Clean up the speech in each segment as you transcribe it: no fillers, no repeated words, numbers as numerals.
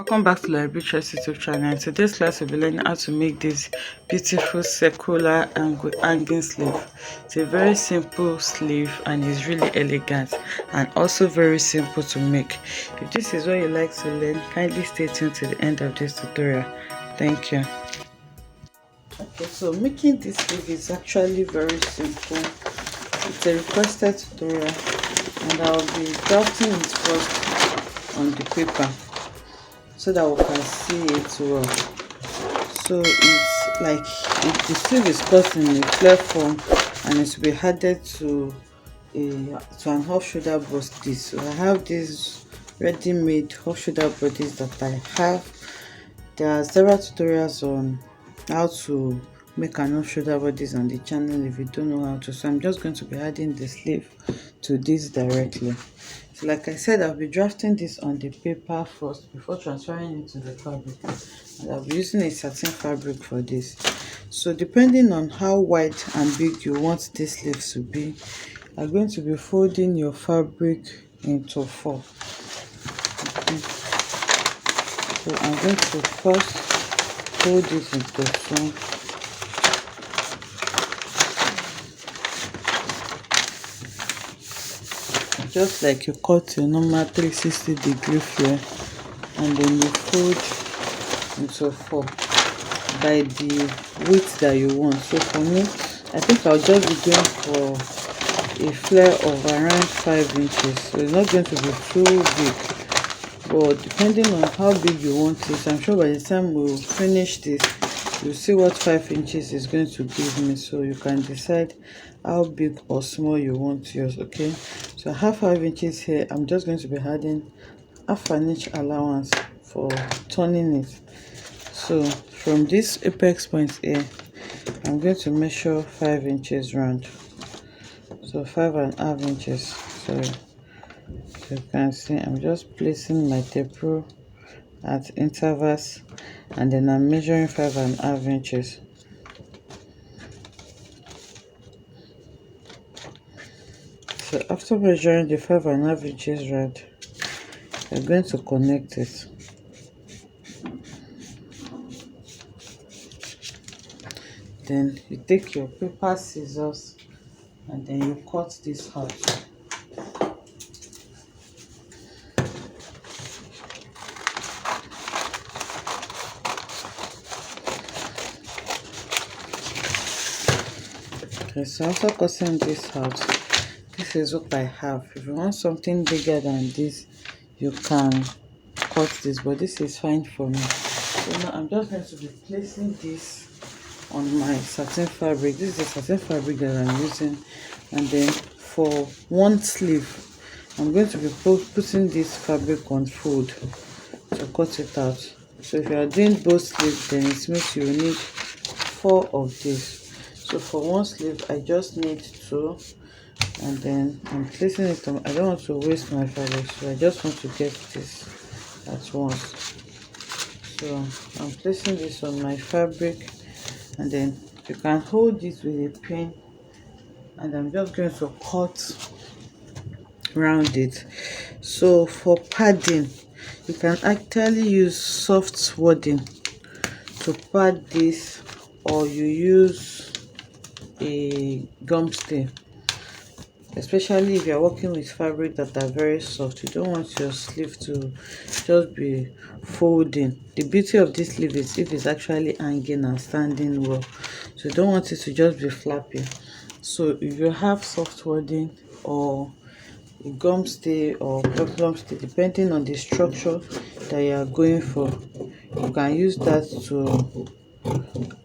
Welcome back to Library Choice YouTube channel. In today's class, we'll be learning how to make this beautiful circular hanging sleeve. It's a very simple sleeve and it's really elegant and also very simple to make. If this is what you like to learn, kindly stay tuned to the end of this tutorial. Thank you. Okay, so making this sleeve is actually very simple. It's a requested tutorial and I'll be drafting it first on the paper so that we can see it well. So it's like if the sleeve is cut in a clear form and it will be added to an off shoulder bodice. So I have these ready-made off shoulder bodice that I have. There are several tutorials on how to make an off shoulder bodice on the channel if you don't know how to. So I'm just going to be adding the sleeve to this directly. So like I said, I'll be drafting this on the paper first before transferring it to the fabric, and I'll be using a satin fabric for this. So depending on how wide and big you want this sleeve to be, you're going to be folding your fabric into four. Okay. So I'm going to first fold it into four. Just like you cut a normal 360-degree flare, and then you fold into four by the width that you want. So for me, I think I'll just be going for a flare of around 5 inches. So it's not going to be too big, but depending on how big you want it, I'm sure by the time we'll finish this, you'll see what 5 inches is going to give me, so you can decide how big or small you want yours. Okay, so I have 5 inches here. I'm just going to be adding half an inch allowance for turning it. So from this apex point here, I'm going to measure 5 inches round. So 5.5 inches. So you can see I'm just placing my tape rule at intervals, and then I'm measuring 5.5 inches. So after measuring the 5.5 inches round, you're going to connect it. Then you take your paper scissors and then you cut this out. Okay, so after cutting this out, this is what I have. If you want something bigger than this, you can cut this, but this is fine for me. So now I'm just going to be placing this on my satin fabric. This is the satin fabric that I'm using, and then for one sleeve, I'm going to be putting this fabric on fold to cut it out. So if you are doing both sleeves, then it means you will need 4 of this. So for one sleeve, I just need 2, and then I'm placing it on. I don't want to waste my fabric, so I just want to get this at once. So I'm placing this on my fabric, and then you can hold it with a pin, and I'm just going to cut around it. So for padding, you can actually use soft wadding to pad this, or you use a gum stay, especially if you're working with fabric that are very soft. You don't want your sleeve to just be folding. The beauty of this sleeve is if it's actually hanging and standing well, so you don't want it to just be flapping. So if you have soft wadding or a gum stay or peplum stay, depending on the structure that you are going for, you can use that to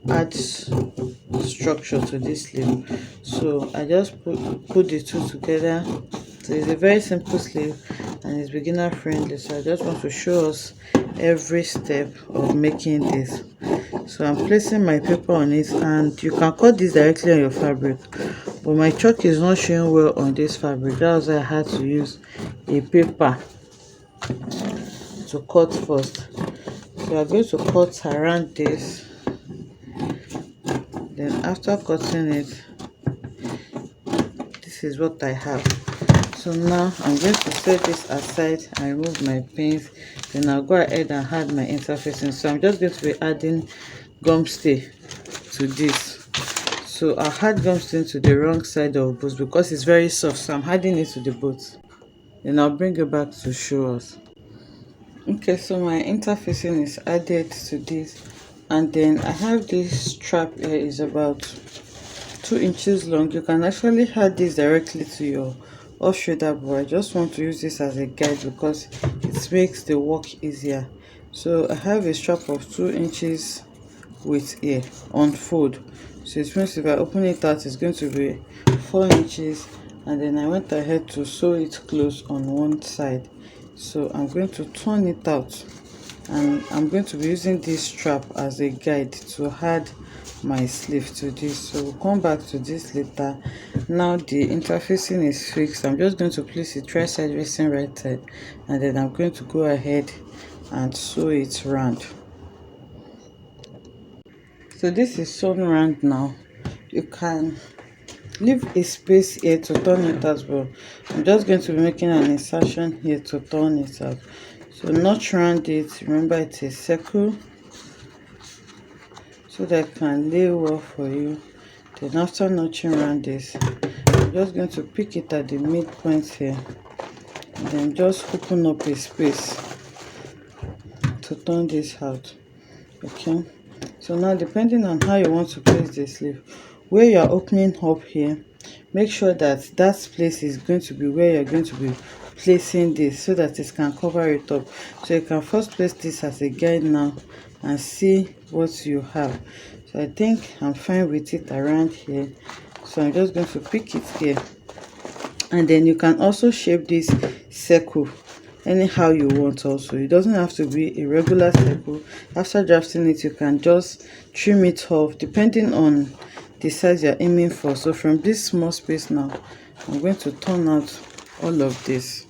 add structure to this sleeve. So I just put the two together. So it's a very simple sleeve and it's beginner friendly, so I just want to show us every step of making this. So I'm placing my paper on it, and you can cut this directly on your fabric, but my chalk is not showing well on this fabric. That's why I had to use a paper to cut first. So I'm going to cut around this. Then after cutting it, this is what I have. So now I'm going to set this aside and remove my pins. Then I'll go ahead and add my interfacing. So I'm just going to be adding gum stay to this. So I'll add gum stay to the wrong side of both because it's very soft. So I'm adding it to the both. Then I'll bring it back to show us. Okay, so my interfacing is added to this, and then I have this strap here is about 2 inches long. You can actually add this directly to your off shoulder, but I just want to use this as a guide because it makes the work easier. So I have a strap of 2 inches with a unfold. So it means if I open it out, it's going to be 4 inches, and then I went ahead to sew it close on one side. So I'm going to turn it out, and I'm going to be using this strap as a guide to add my sleeve to this. So we'll come back to this later. Now the interfacing is fixed. I'm just going to place it right side facing right side, and then I'm going to go ahead and sew it round. So this is sewn round now. You can leave a space here to turn it out, but I'm just going to be making an insertion here to turn it out. So notch round it. Remember, it's a circle, so that it can lay well for you. Then after notching around this, I'm just going to pick it at the midpoint here, and then just open up a space to turn this out. Okay, so now depending on how you want to place the sleeve, where you are opening up here, make sure that that place is going to be where you're going to be placing this, so that it can cover it up. So you can first place this as a guide now and see what you have. So I think I'm fine with it around here, so I'm just going to pick it here, and then you can also shape this circle anyhow you want. Also, it doesn't have to be a regular circle. After drafting it, you can just trim it off depending on the size you're aiming for. So from this small space now, I'm going to turn out all of this.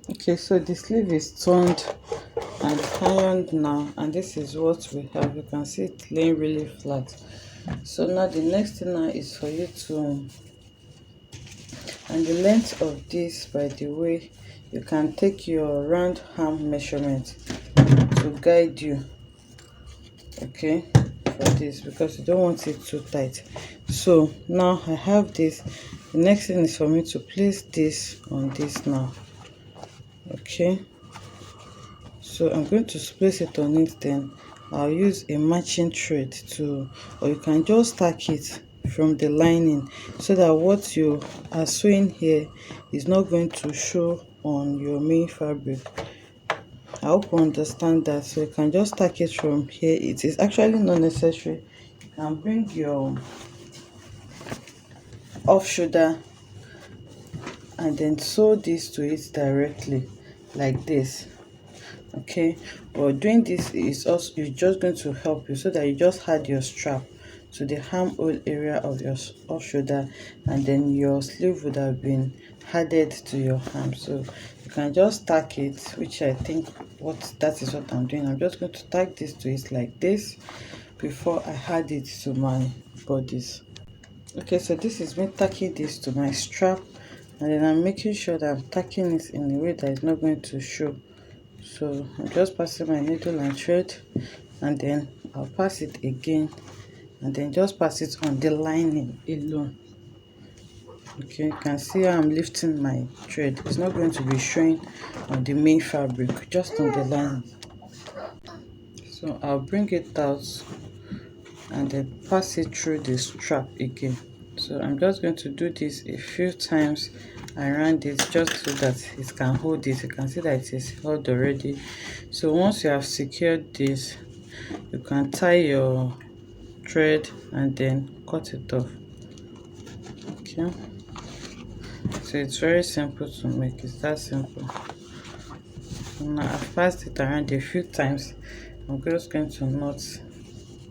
Okay, so the sleeve is turned and ironed now, and this is what we have. You can see it laying really flat. So now the next thing now is for you to, and the length of this, by the way, you can take your round arm measurement to guide you, okay, for this, because you don't want it too tight. So now I have this. The next thing is for me to place this on this now. Okay, so I'm going to place it on it, then I'll use a matching thread to, or you can just stack it from the lining, so that what you are sewing here is not going to show on your main fabric. I hope you understand that. So you can just stack it from here. It is actually not necessary. You can bring your off shoulder and then sew this to it directly like this. Okay, but doing this is just going to help you, so that you just add your strap to the armhole area of your off shoulder, and then your sleeve would have been added to your arm. So you can just tack it, which I think that is what I'm doing. I'm just going to tack this to it like this before I add it to my bodice. Okay, so this is me tacking this to my strap, and then I'm making sure that I'm tacking it in a way that is not going to show. So I'm just passing my needle and thread, and then I'll pass it again, and then just pass it on the lining alone. Okay, you can see how I'm lifting my thread. It's not going to be showing on the main fabric, just on the lining. So I'll bring it out and then pass it through the strap again. So I'm just going to do this a few times around it, just so that it can hold it. You can see that it is held already. So once you have secured this, you can tie your thread and then cut it off. Okay, so it's very simple to make. It's that simple. So now I've passed it around a few times. I'm just going to knot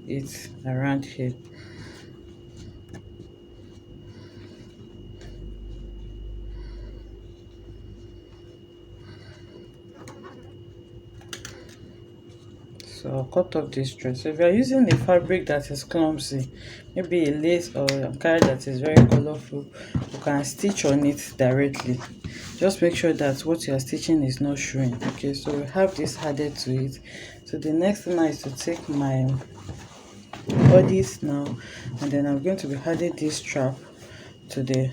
it around here. So I'll cut off this thread. So if you're using a fabric that is clumsy, maybe a lace or a carrot that is very colorful, you can stitch on it directly. Just make sure that what you are stitching is not showing. Okay, so we have this added to it. So the next thing now is to take my bodice now, and then I'm going to be adding this strap to the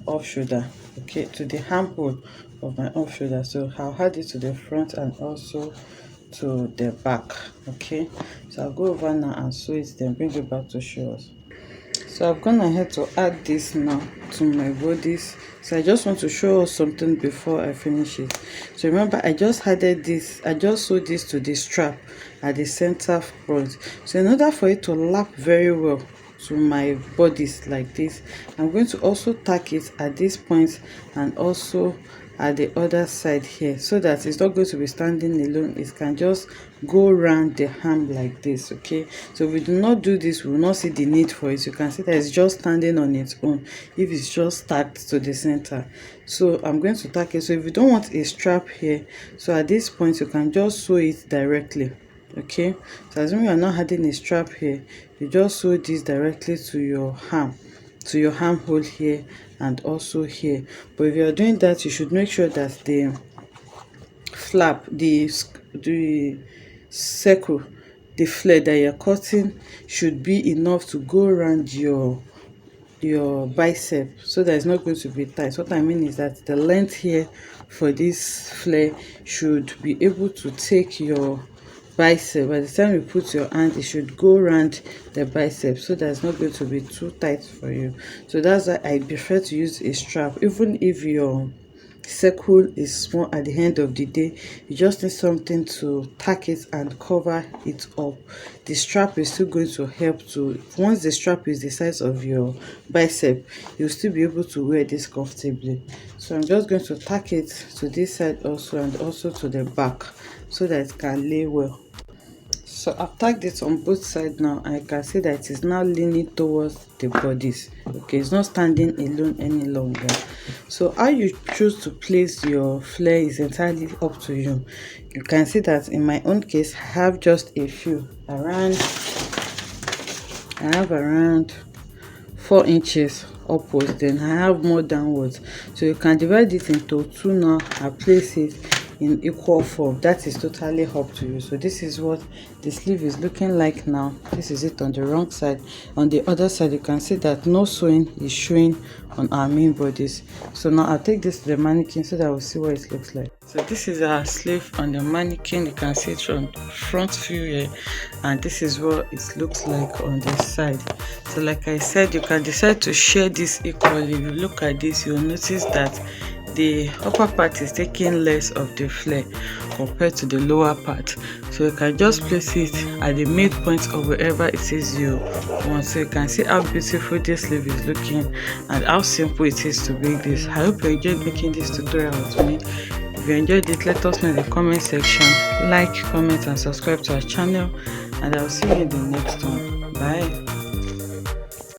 off shoulder, okay, to the armhole of my off shoulder. So I'll add it to the front and also to the back. Okay, so I'll go over now and sew it, then bring it back to show us. So I've gone ahead to add this now to my bodice. So I just want to show us something before I finish it. So remember, I just added this, I just sewed this to the strap at the center front. So in order for it to lap very well to my bodice like this, I'm going to also tack it at this point and also at the other side here, so that it's not going to be standing alone. It can just go around the arm like this. Okay, so if we do not do this, we will not see the need for it. You can see that it's just standing on its own if it's just tacked to the center. So I'm going to tack it. So if you don't want a strap here, so at this point you can just sew it directly. Okay, so assuming you're not adding a strap here, you just sew this directly to your arm, to your armhole here and also here. But if you're doing that, you should make sure that the flap, the circle, the flare that you're cutting should be enough to go around your bicep, so that it's not going to be tight. What I mean is that the length here for this flare should be able to take your bicep. By the time you put your hand, it should go around the bicep, so that it's not going to be too tight for you. So that's why I prefer to use a strap. Even if your circle is small at the end of the day, you just need something to tack it and cover it up. The strap is still going to help to, once the strap is the size of your bicep, you'll still be able to wear this comfortably. So I'm just going to tack it to this side also and also to the back, so that it can lay well. So I've tagged it on both sides now, and you can see that it is now leaning towards the bodice. Okay, it's not standing alone any longer. So how you choose to place your flare is entirely up to you. You can see that in my own case, I have just a few around, I have around 4 inches upwards, then I have more downwards. So you can divide it into two now and place it in equal form. That is totally up to you. So this is what the sleeve is looking like now. This is it on the wrong side. On the other side, you can see that no sewing is showing on our main bodies. So now I'll take this to the mannequin so that we'll see what it looks like. So this is our sleeve on the mannequin. You can see it from front view here, and this is what it looks like on this side. So like I said, you can decide to share this equally. If you look at this, you'll notice that the upper part is taking less of the flare compared to the lower part. So you can just place it at the midpoint or wherever it is you want. So you can see how beautiful this sleeve is looking and how simple it is to make this. I hope you enjoyed making this tutorial with me. If you enjoyed it, let us know in the comment section. Like, comment and subscribe to our channel, and I'll see you in the next one. Bye.